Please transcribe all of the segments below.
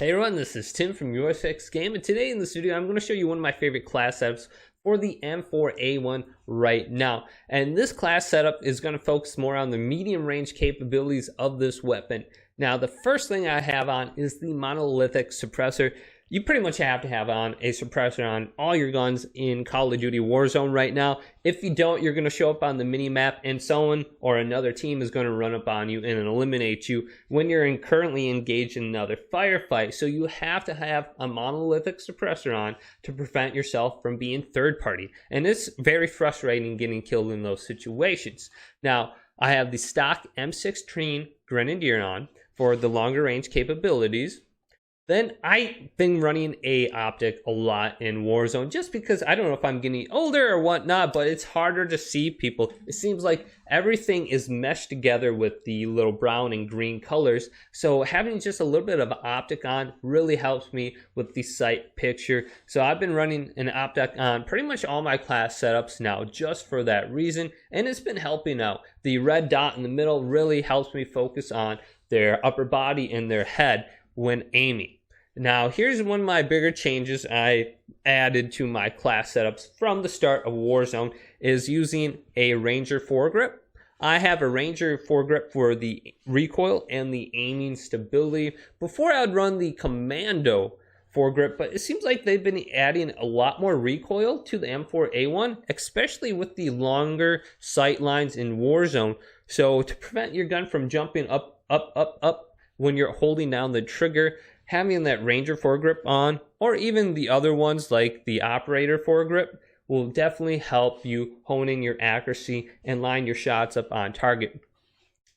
Hey everyone, this is Tim from YourSixGaming, and today in this video I'm going to show you one of my favorite class setups for the M4A1 right now. And this class setup is going to focus more on the medium range capabilities of this weapon. Now the first thing I have on is the monolithic suppressor. You pretty much have to have on a suppressor on all your guns in Call of Duty Warzone right now. If you don't, you're going to show up on the mini-map and someone or another team is going to run up on you and eliminate you when you're currently engaged in another firefight. So you have to have a monolithic suppressor on to prevent yourself from being third party. And it's very frustrating getting killed in those situations. Now, I have the stock M6 Treen Grenadier on for the longer range capabilities. Then I've been running a optic a lot in Warzone just because I don't know if I'm getting older or whatnot, but it's harder to see people. It seems like everything is meshed together with the little brown and green colors. So having just a little bit of optic on really helps me with the sight picture. So I've been running an optic on pretty much all my class setups now just for that reason. And it's been helping out. The red dot in the middle really helps me focus on their upper body and their head when aiming. Now, here's one of my bigger changes I added to my class setups from the start of Warzone is using a Ranger foregrip. I have a Ranger foregrip for the recoil and the aiming stability. Before I'd run the Commando foregrip, but it seems like they've been adding a lot more recoil to the M4A1, especially with the longer sight lines in Warzone. So to prevent your gun from jumping up when you're holding down the trigger, having that Ranger foregrip on, or even the other ones like the Operator foregrip, will definitely help you hone in your accuracy and line your shots up on target.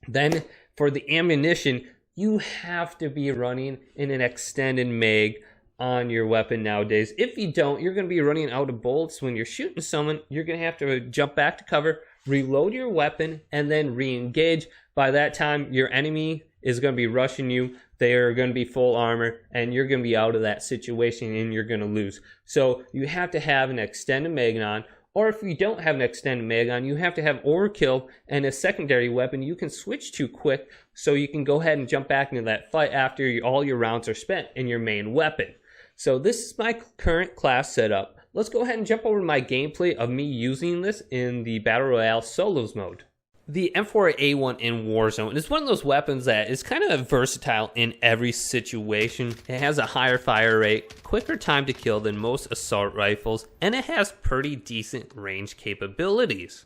Then for the ammunition, you have to be running in an extended mag on your weapon nowadays. If you don't, you're going to be running out of bullets when you're shooting someone. You're going to have to jump back to cover, reload your weapon, and then re-engage. By that time, your enemy is going to be rushing you. They are going to be full armor, and you're going to be out of that situation, and you're going to lose. So you have to have an extended mag on, or if you don't have an extended mag on, you have to have overkill and a secondary weapon you can switch to quick, so you can go ahead and jump back into that fight after all your rounds are spent in your main weapon. So this is my current class setup. Let's go ahead and jump over to my gameplay of me using this in the Battle Royale solos mode. The M4A1 in Warzone is one of those weapons that is kind of versatile in every situation. It has a higher fire rate, quicker time to kill than most assault rifles, and it has pretty decent range capabilities.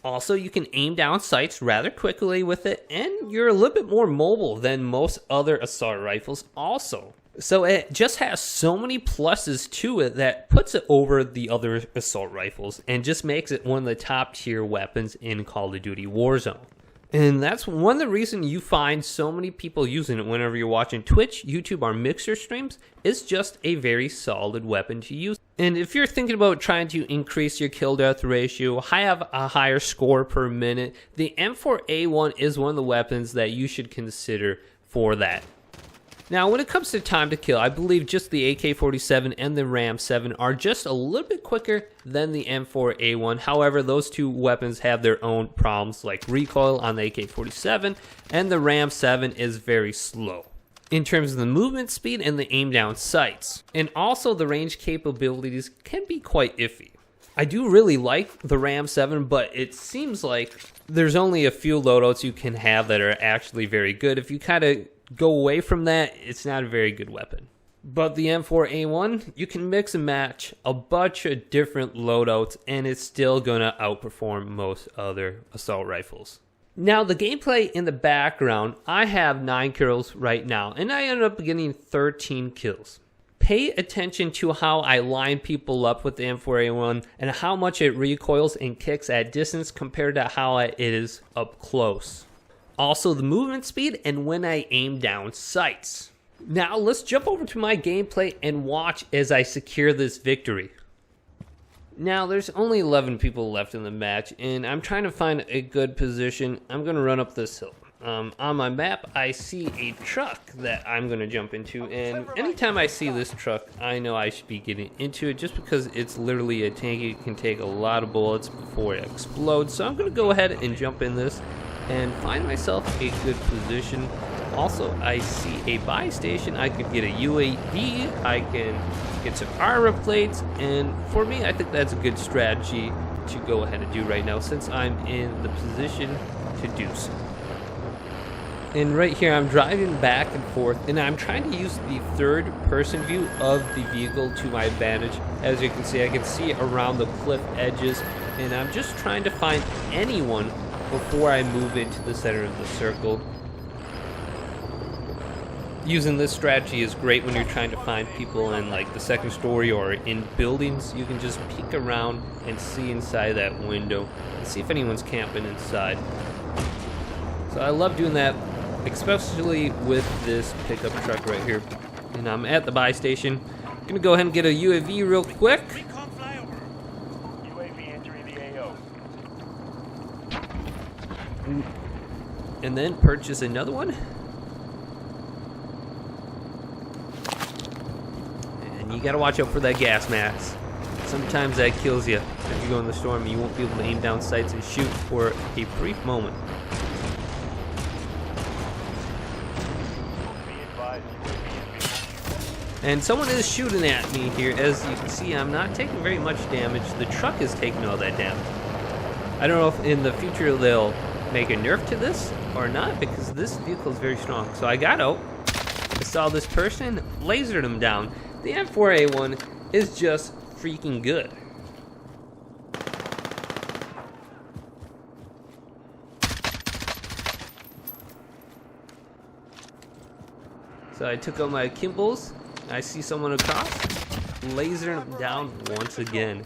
Also, you can aim down sights rather quickly with it, and you're a little bit more mobile than most other assault rifles also. So it just has so many pluses to it that puts it over the other assault rifles and just makes it one of the top tier weapons in Call of Duty Warzone. And that's one of the reasons you find so many people using it whenever you're watching Twitch, YouTube, or Mixer streams. It's just a very solid weapon to use. And if you're thinking about trying to increase your kill death ratio, have a higher score per minute, the M4A1 is one of the weapons that you should consider for that. Now, when it comes to time to kill, I believe just the AK-47 and the RAM-7 are just a little bit quicker than the M4A1. However, those two weapons have their own problems, like recoil on the AK-47, and the RAM-7 is very slow in terms of the movement speed and the aim down sights. And also, the range capabilities can be quite iffy. I do really like the RAM-7, but it seems like there's only a few loadouts you can have that are actually very good. If you kind of go away from that, it's not a very good weapon. But the M4A1, you can mix and match a bunch of different loadouts and it's still gonna outperform most other assault rifles. Now the gameplay in the background, I have 9 kills right now and I ended up getting 13 kills. Pay attention to how I line people up with the M4A1 and how much it recoils and kicks at distance compared to how it is up close. Also the movement speed and when I aim down sights. Now let's jump over to my gameplay and watch as I secure this victory. Now there's only 11 people left in the match and I'm trying to find a good position. I'm going to run up this hill. On my map I see a truck that I'm going to jump into, and anytime I see this truck I know I should be getting into it just because it's literally a tank. It can take a lot of bullets before it explodes, so I'm going to go ahead and jump in this and find myself a good position. Also, I see a buy station. I could get a UAV. I can get some armor plates. And for me, I think that's a good strategy to go ahead and do right now, since I'm in the position to do so. And right here, I'm driving back and forth, and I'm trying to use the third-person view of the vehicle to my advantage. As you can see around the cliff edges, and I'm just trying to find anyone before I move into the center of the circle. Using this strategy is great when you're trying to find people in like the second story or in buildings. You can just peek around and see inside that window and see if anyone's camping inside. So I love doing that, especially with this pickup truck right here. And I'm at the buy station. I'm gonna go ahead and get a UAV real quick. UAV entering the AO. And then purchase another one. And you gotta watch out for that gas mask. Sometimes that kills you. If you go in the storm, you won't be able to aim down sights and shoot for a brief moment. And someone is shooting at me here. As you can see, I'm not taking very much damage. The truck is taking all that damage. I don't know if in the future they'll make a nerf to this or not, because this vehicle is very strong. So I got out. I saw this person, lasered him down. The M4A1 is just freaking good. So I took out my Kimballs. I see someone across, lasering them down once again.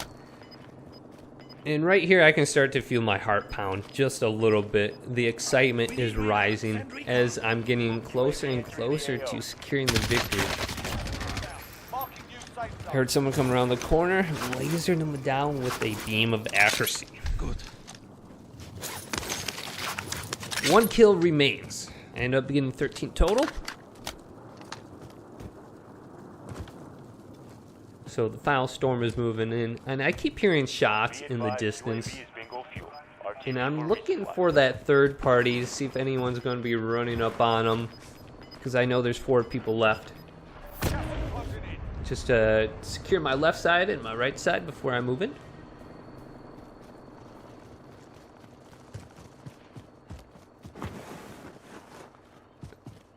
And right here I can start to feel my heart pound just a little bit. The excitement is rising as I'm getting closer and closer to securing the victory. I heard someone come around the corner, lasering them down with a beam of accuracy. Good. One kill remains. I end up getting 13 total. So the final storm is moving in, and I keep hearing shots in the distance. And I'm looking for that third party to see if anyone's going to be running up on them, because I know there's 4 people left. Just to secure my left side and my right side before I move in.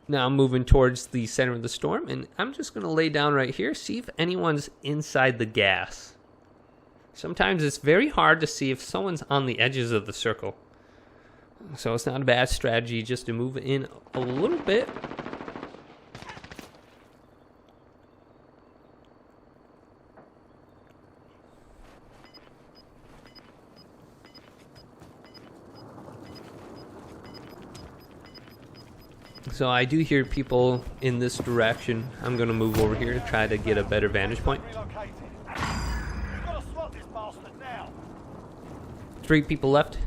Now I'm moving towards the center of the storm, and I'm just going to lay down right here, see if anyone's inside the gas. Sometimes it's very hard to see if someone's on the edges of the circle. So it's not a bad strategy just to move in a little bit. So I do hear people in this direction. I'm going to move over here to try to get a better vantage point. 3 people left.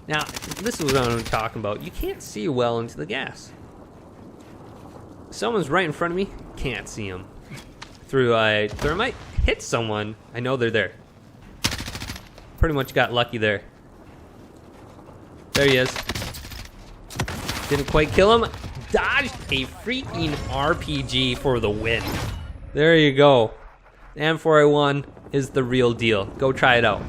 Now, this is what I'm talking about. You can't see well into the gas. Someone's right in front of me. Can't see him. Through a thermite, hit someone. I know they're there. Pretty much got lucky there. There he is. Didn't quite kill him. Dodged a freaking RPG for the win. There you go. The M4A1 is the real deal. Go try it out.